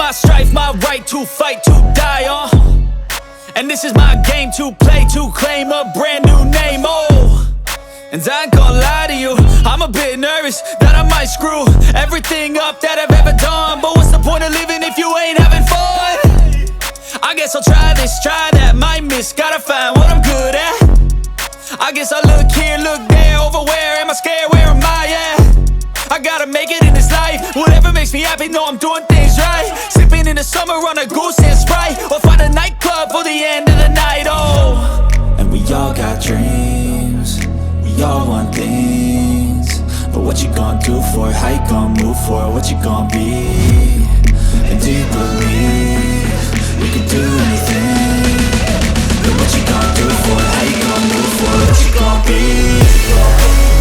my strife, my right to fight, to die on. And this is my game to play, to claim a brand new name, oh. And I ain't gonna lie to you, I'm a bit nervous that I might screw everything up that I've ever done. But what's the point of living if you ain't having fun? I guess I'll try this, try that, might miss, gotta find what I'm good at. I guess I look here, look there, over where am I scared, where am I at? I gotta make it in this life, whatever makes me happy, know I'm doing things right. Sipping in the summer on a goose and Sprite, or find a nightclub for the end of the night, oh. And we all got dreams, we all want things, but what you gonna do for it, how you gonna move for it, what you gonna be? And do you believe you can do anything? But what you gonna do for it, how you gonna move for it, what you gonna be?